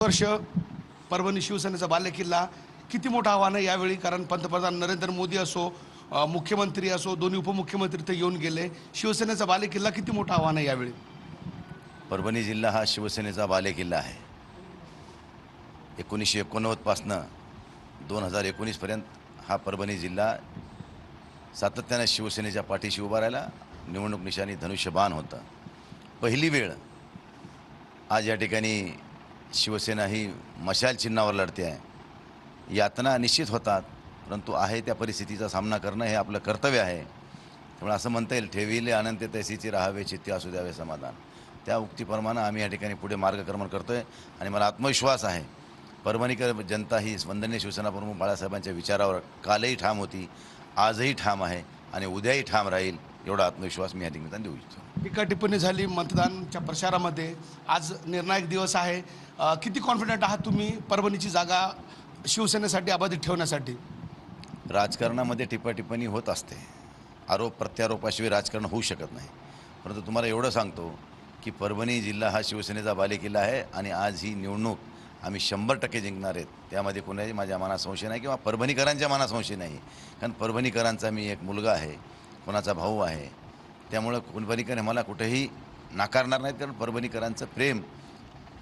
वर्ष परभणी शिवसेनेचा बालेकिल्ला किती मोठं आव्हान आहे यावेळी, कारण पंतप्रधान नरेंद्र मोदी असो, मुख्यमंत्री असो, दोन्ही उपमुख्यमंत्री ते येऊन गेले. शिवसेनेचा बालेकिल्ला किती मोठं आव्हान आहे यावेळी? परभणी जिल्हा हा शिवसेनेचा बालेकिल्ला आहे. 1989 पासनं 2019पर्यंत हा परभणी जिल्हा सातत्याने शिवसेनेच्या पाठीशी उभा राहिला. निवडणूक निशाणी धनुष्यबाण होता. पहिली वेळ आज या ठिकाणी शिवसेना ही मशाल चिन्हावर लढते आहे. यातना निश्चित होतात, परंतु आहे त्या परिस्थितीचा सामना करणं हे आपलं कर्तव्य आहे. त्यामुळे असं म्हणता येईल, ठेविले अनंत तैसीची राहावे चित्ती असू द्यावे समाधान. त्या उक्तीप्रमाणे आम्ही या ठिकाणी पुढे मार्गक्रमण करतो आहे आणि मला आत्मविश्वास आहे परभणीकर जनता ही वंदनीय शिवसेना प्रमुख बाळासाहेबांच्या विचारावर कालही ठाम होती, आजही ठाम आहे आणि उद्याही ठाम राहील, एवढा आत्मविश्वास मी या ठिकाणी देऊ इच्छितो. टीका टिप्पणी झाली मतदानच्या प्रचारामध्ये. आज निर्णायक दिवस आहे. किती कॉन्फिडंट आहात तुम्ही परभणीची जागा शिवसेनेसाठी अबाधित ठेवण्यासाठी? राजकारणामध्ये टिप्पणी होत असते. आरोप प्रत्यारोपाशिवाय राजकारण होऊ शकत नाही. परंतु तुम्हाला एवढं सांगतो की परभणी जिल्हा हा शिवसेनेचा बालेकिल्ला आहे आणि आज ही निवडणूक आम्ही 100% जिंकणार आहेत. त्यामध्ये कोणाही माझ्या मनात संशय नाही किंवा परभणीकरांच्या मनात संशय नाही. कारण परभणीकरांचा मी एक मुलगा आहे, कोणाचा भाऊ आहे. त्यामुळं परभणीकर मला कुठेही नाकारणार नाहीत, कारण परभणीकरांचं प्रेम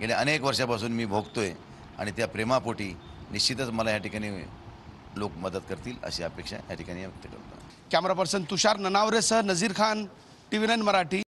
गेल्या अनेक वर्षापासून मी भोगतोय आणि त्या प्रेमापोटी निश्चितच मला या ठिकाणी लोक मदत करतील अशी अपेक्षा या ठिकाणी व्यक्त करतो. कॅमेरा पर्सन तुषार ननावरेसह नजीर खान, TV9 मराठी.